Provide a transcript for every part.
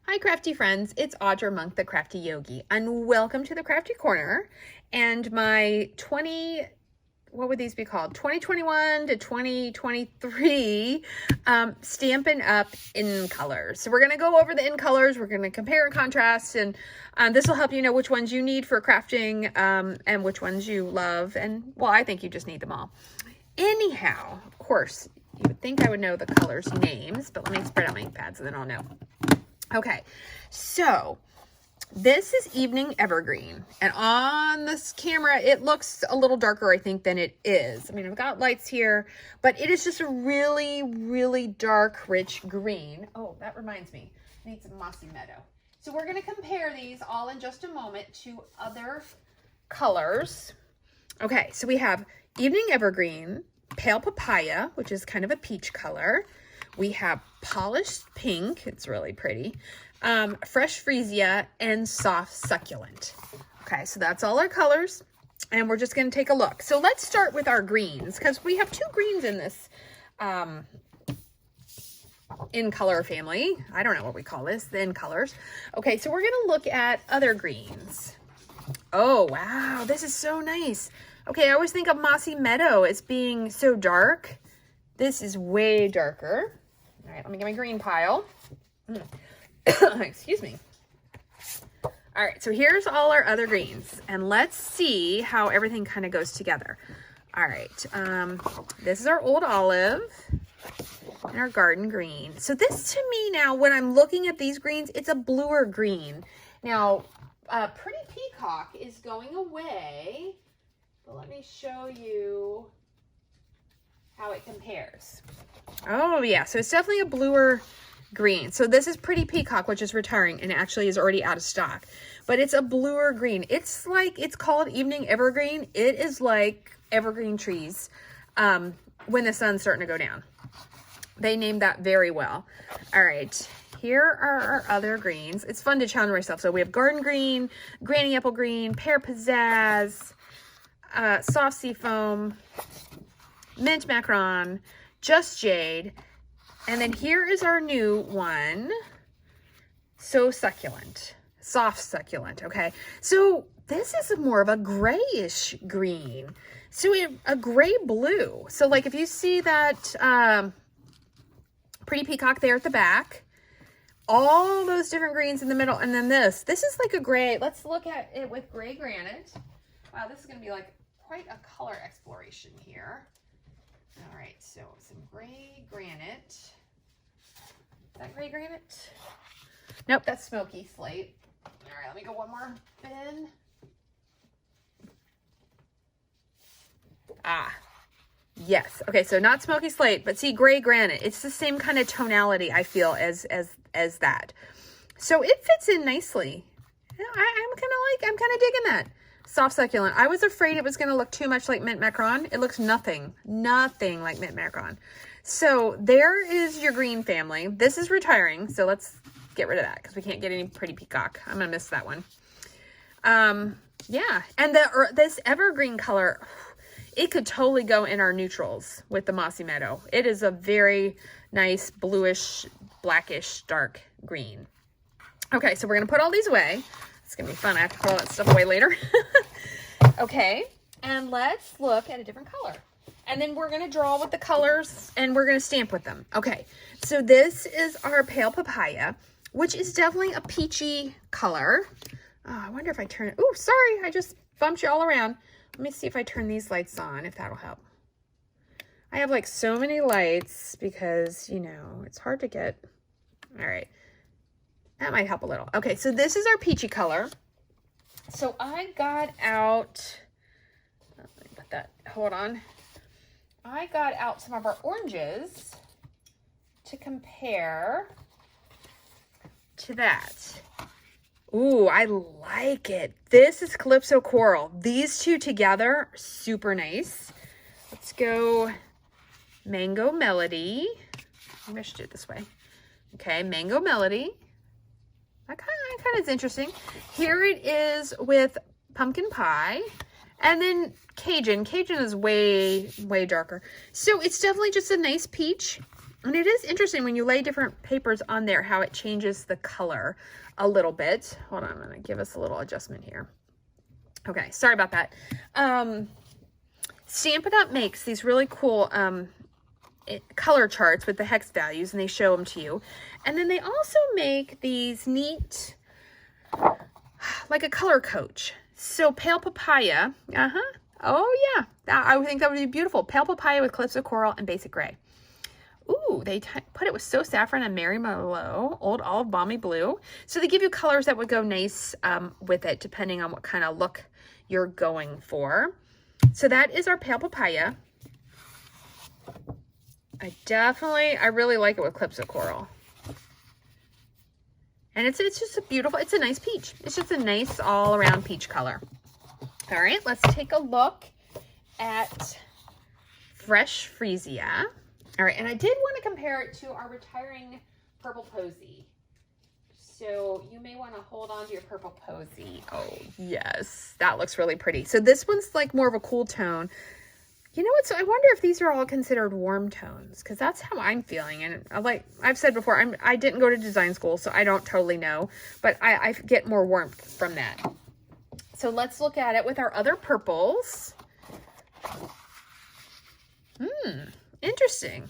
Hi crafty friends, it's Audra Monk, the Crafty Yogi, and welcome to the Crafty Corner and my what would these be called? 2021 to 2023 Stampin' Up in Colors. So we're going to go over the in colors, we're going to compare and contrast, and this will help you know which ones you need for crafting and which ones you love, and well, I think you just need them all. Anyhow, of course, you would think I would know the colors names, but let me spread out my ink pads and then I'll know. Okay, so this is Evening Evergreen, and on this camera, it looks a little darker, I think, than it is. I mean, I've got lights here, but it is just a really, really dark, rich green. Oh, that reminds me, I need some Mossy Meadow. So we're going to compare these all in just a moment to other colors. Okay, so we have Evening Evergreen, Pale Papaya, which is kind of a peach color. We have Polished Pink, it's really pretty, Fresh Frisia, and Soft Succulent. Okay, so that's all our colors, and we're just going to take a look. So let's start with our greens, because we have two greens in this in color family. I don't know what we call this, the in colors. Okay, so we're going to look at other greens. Oh, wow, this is so nice. Okay, I always think of Mossy Meadow as being so dark. This is way darker. All right, let me get my green pile. Excuse me. All right, so here's all our other greens, and let's see how everything kind of goes together. All right, this is our Old Olive and our Garden Green. So this, to me now, when I'm looking at these greens, it's a bluer green. Now, Pretty Peacock is going away, but let me show you how it compares. Oh yeah, so it's definitely a bluer green. So this is Pretty Peacock, which is retiring and actually is already out of stock, but it's a bluer green. It's like, it's called Evening Evergreen. It is like evergreen trees when the sun's starting to go down. They named that very well. All right, here are our other greens. It's fun to challenge myself. So we have Garden Green, Granny Apple Green, Pear Pizzazz, Soft Seafoam, Mint Macaron, Just Jade, and then here is our new one, So Succulent, Soft Succulent. Okay, so this is more of a grayish green, so a gray blue. So like if you see that Pretty Peacock there at the back, all those different greens in the middle, and then this is like a gray. Let's look at it with gray granite. Wow, this is going to be like quite a color exploration here. All right, so some gray granite. Is that gray granite? Nope, that's smoky slate. All right, let me go one more bin. Ah, yes. Okay, so not smoky slate, but see, gray granite. It's the same kind of tonality, I feel, as that. So it fits in nicely. I'm kind of digging that. Soft Succulent. I was afraid it was going to look too much like Mint Macaron. It looks nothing like Mint Macaron. So there is your green family. This is retiring, so let's get rid of that because we can't get any Pretty Peacock. I'm going to miss that one. Yeah, and this evergreen color, it could totally go in our neutrals with the Mossy Meadow. It is a very nice bluish, blackish, dark green. Okay, so we're going to put all these away. It's going to be fun. I have to put all that stuff away later. Okay, and let's look at a different color. And then we're going to draw with the colors and we're going to stamp with them. Okay, so this is our Pale Papaya, which is definitely a peachy color. Oh, I wonder if I turn it. Oh, sorry, I just bumped you all around. Let me see if I turn these lights on, if that'll help. I have like so many lights because, you know, it's hard to get. All right. That might help a little. Okay, so this is our peachy color. So I got out, let me put that, hold on. I got out some of our oranges to compare to that. Ooh, I like it. This is Calypso Coral. These two together, super nice. Let's go Mango Melody. Maybe I should do it this way. Okay, Mango Melody. That kind of is interesting. Here it is with Pumpkin Pie. And then Cajun. Cajun is way, way darker. So it's definitely just a nice peach. And it is interesting when you lay different papers on there, how it changes the color a little bit. Hold on, I'm going to give us a little adjustment here. Okay, sorry about that. Stampin' Up! Makes these really cool color charts with the hex values, and they show them to you. And then they also make these neat, like a color coach. So pale papaya, oh yeah, I would think that would be beautiful. Pale papaya with clips of coral and basic gray. Ooh, they put it with So Saffron and Mary Merlot, Old Olive Balmy Blue. So they give you colors that would go nice with it, depending on what kind of look you're going for. So that is our pale papaya. I really like it with clips of coral. And it's just a beautiful, it's a nice peach. It's just a nice all around peach color. All right, let's take a look at Fresh Frisia. All right, and I did want to compare it to our retiring Purple Posy. So you may want to hold on to your Purple Posy. Oh, yes, that looks really pretty. So this one's like more of a cool tone. You know what? So I wonder if these are all considered warm tones, because that's how I'm feeling. And like I've said before, I didn't go to design school, so I don't totally know, but I get more warmth from that. So let's look at it with our other purples. Interesting.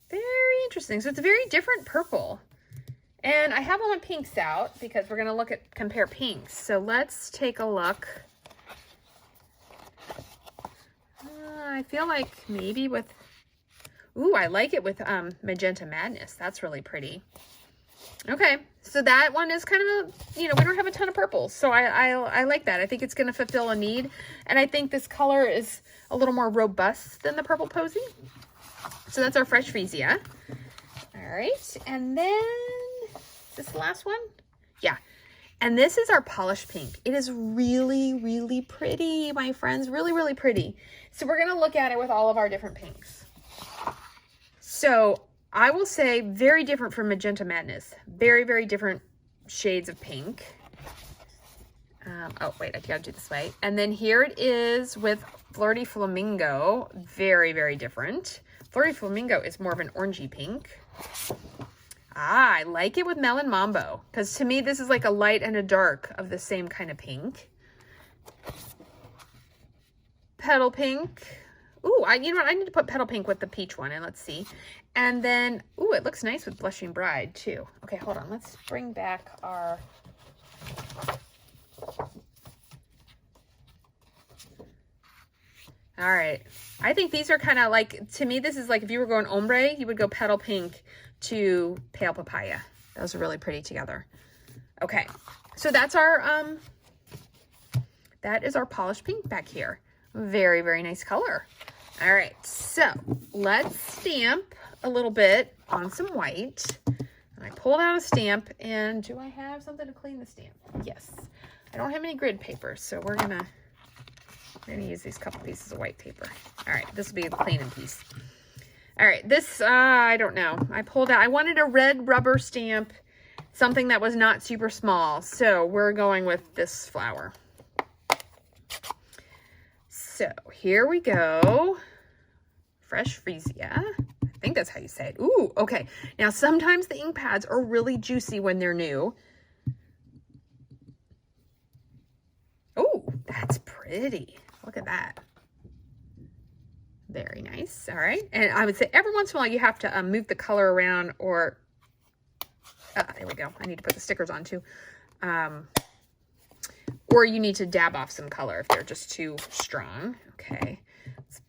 Very interesting. So it's a very different purple. And I have all my pinks out because we're going to compare pinks. So let's take a look. I feel like maybe with, ooh, I like it with Magenta Madness. That's really pretty. Okay, so that one is kind of, we don't have a ton of purples, so I like that. I think it's going to fulfill a need, and I think this color is a little more robust than the Purple Posy. So that's our Fresh Frisia. All right, and then, is this the last one? Yeah. And this is our polished pink. It is really, really pretty, my friends. Really, really pretty. So we're going to look at it with all of our different pinks. So I will say very different from Magenta Madness. Very, very different shades of pink. Oh, wait, I got to do this way. And then here it is with Flirty Flamingo. Very, very different. Flirty Flamingo is more of an orangey pink. I like it with Melon Mambo, because to me, this is like a light and a dark of the same kind of pink. Petal Pink. Ooh, you know what? I need to put Petal Pink with the peach one, and let's see. And then, ooh, it looks nice with Blushing Bride, too. Okay, hold on. Let's bring back our... All right. I think these are kind of like, to me, this is like if you were going ombre, you would go Petal Pink to Pale Papaya. Those are really pretty together. Okay, so that's our that is our polished pink back here. Very, very nice color. All right, so let's stamp a little bit on some white. And I pulled out a stamp, and do I have something to clean the stamp? Yes. I don't have any grid paper, so we're gonna use these couple pieces of white paper. All right, this will be the cleaning piece. All right, this, I don't know. I pulled out, I wanted a red rubber stamp, something that was not super small. So we're going with this flower. So here we go. Fresh Frisia. I think that's how you say it. Ooh, okay. Now, sometimes the ink pads are really juicy when they're new. Oh, that's pretty. Look at that. Very nice. All right. And I would say every once in a while you have to move the color around, or there we go. I need to put the stickers on too. Or you need to dab off some color if they're just too strong. Okay. Let's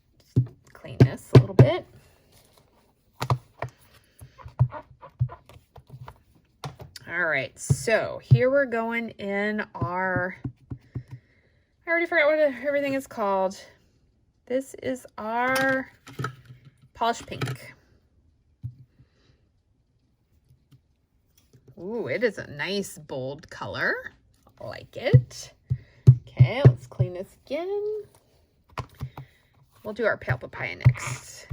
clean this a little bit. All right. So here we're going in our, I already forgot what everything is called. This is our polished pink. Ooh, it is a nice bold color. I like it. Okay, let's clean this again. We'll do our pale papaya next.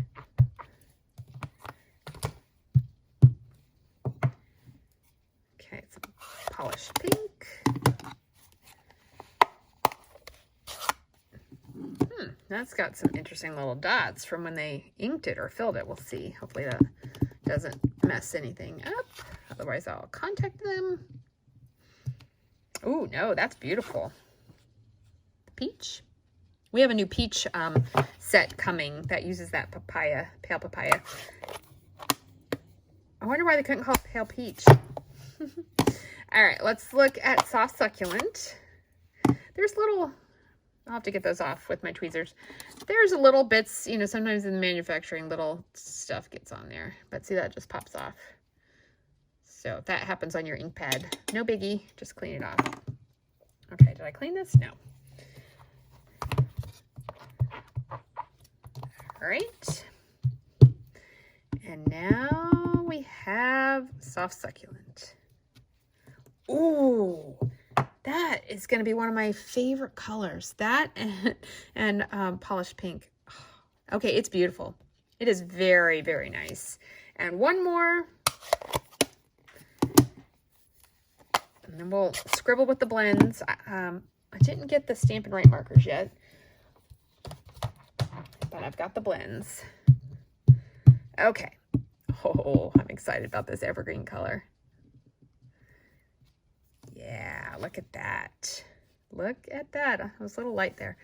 Okay, it's a polished pink. That's got some interesting little dots from when they inked it or filled it. We'll see. Hopefully that doesn't mess anything up. Otherwise, I'll contact them. Ooh, no, that's beautiful. Peach. We have a new peach set coming that uses that papaya, pale papaya. I wonder why they couldn't call it pale peach. All right, let's look at soft succulent. There's little... I'll have to get those off with my tweezers. There's little bits, you know, sometimes in the manufacturing, little stuff gets on there. But see, that just pops off. So if that happens on your ink pad, no biggie, just clean it off. Okay, did I clean this? No. All right. And now we have soft succulent. Ooh. That is going to be one of my favorite colors. That and polished pink. Okay, it's beautiful. It is very, very nice. And one more. And then we'll scribble with the blends. I didn't get the Stampin' Right markers yet. But I've got the blends. Okay. Oh, I'm excited about this evergreen color. Yeah, look at that. Look at that. It was a little light there.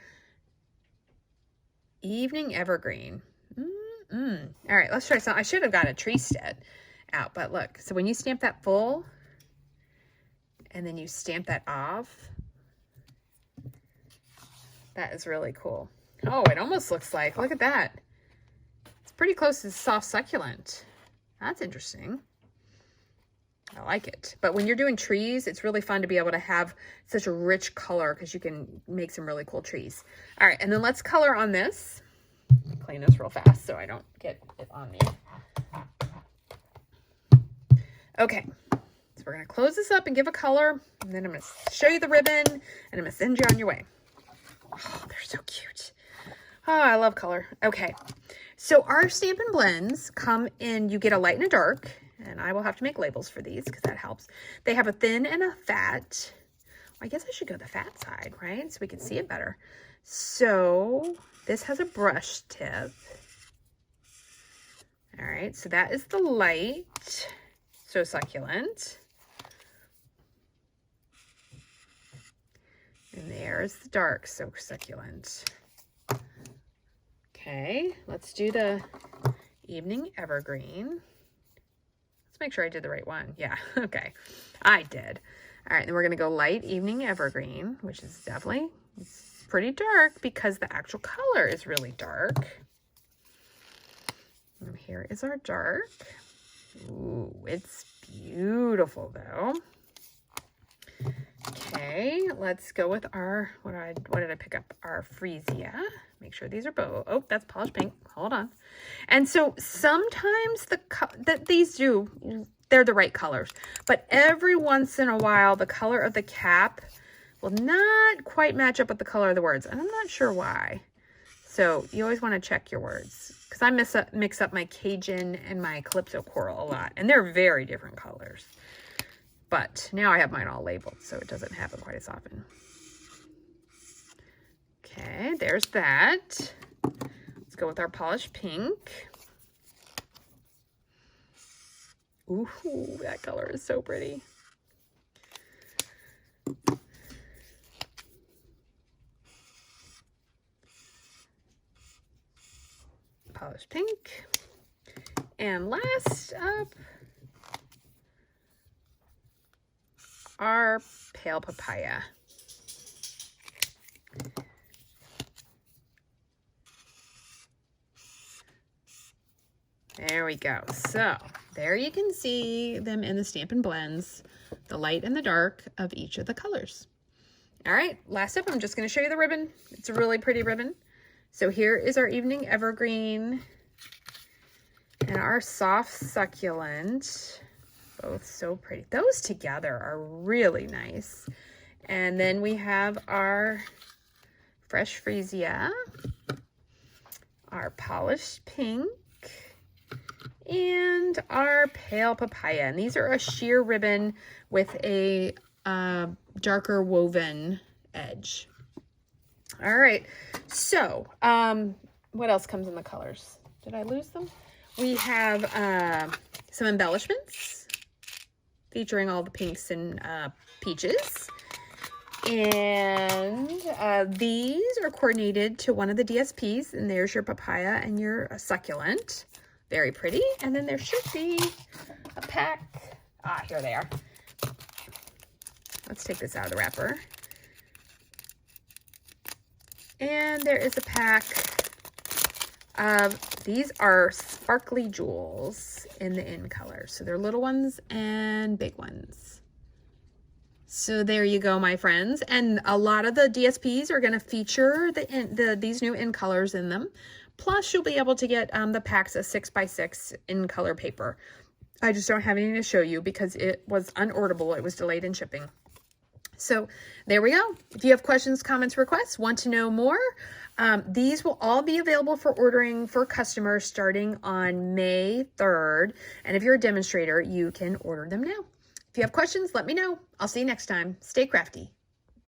Evening evergreen. All right, let's try some. I should have got a tree set out, but look. So when you stamp that full, and then you stamp that off, that is really cool. Oh, it almost looks like, look at that. It's pretty close to soft succulent. That's interesting. I like it. But when you're doing trees, it's really fun to be able to have such a rich color because you can make some really cool trees. All right, and then let's color on this. Clean this real fast so I don't get it on me. Okay, so we're going to close this up and give a color, and then I'm going to show you the ribbon, and I'm going to send you on your way. Oh, they're so cute. Oh, I love color. Okay, so our Stampin' Blends come in, you get a light and a dark, and I will have to make labels for these because that helps. They have a thin and a fat. I guess I should go the fat side, right? So we can see it better. So this has a brush tip. All right, so that is the light. So succulent. And there's the dark, so succulent. Okay, let's do the evening evergreen. Let's make sure I did the right one. Yeah, okay. I did. All right, then we're going to go light evening evergreen, which is definitely pretty dark because the actual color is really dark. And here is our dark. Ooh, it's beautiful though. Okay, let's go with our, what did I pick up? Our Frisia. Make sure these are both. Oh, that's polished pink. Hold on. And so sometimes they're the right colors, but every once in a while, the color of the cap will not quite match up with the color of the words. And I'm not sure why. So you always want to check your words because I mix up my Cajun and my Calypso Coral a lot, and they're very different colors. But now I have mine all labeled, so it doesn't happen quite as often. Okay, there's that. Let's go with our polished pink. Ooh, that color is so pretty. Polished pink. And last up, our pale papaya. There we go. So there you can see them in the Stampin' Blends, the light and the dark of each of the colors. All right, last up, I'm just going to show you the ribbon. It's a really pretty ribbon. So here is our evening evergreen and our soft succulent. Both so pretty. Those together are really nice. And then we have our fresh Frisia, our polished pink, and our pale papaya. And these are a sheer ribbon with a darker woven edge. All right. So, what else comes in the colors? Did I lose them? We have some embellishments featuring all the pinks and peaches. And these are coordinated to one of the DSPs. And there's your papaya and your succulent. Very pretty. And then there should be a pack. Ah, here they are. Let's take this out of the wrapper. And there is a pack of, these are sparkly jewels in the in colors. So they're little ones and big ones. So there you go, my friends. And a lot of the DSPs are going to feature these new in colors in them. Plus, you'll be able to get the packs of 6x6 in color paper. I just don't have any to show you because it was unorderable. It was delayed in shipping. So there we go. If you have questions, comments, requests, want to know more, these will all be available for ordering for customers starting on May 3rd. And if you're a demonstrator, you can order them now. If you have questions, let me know. I'll see you next time. Stay crafty.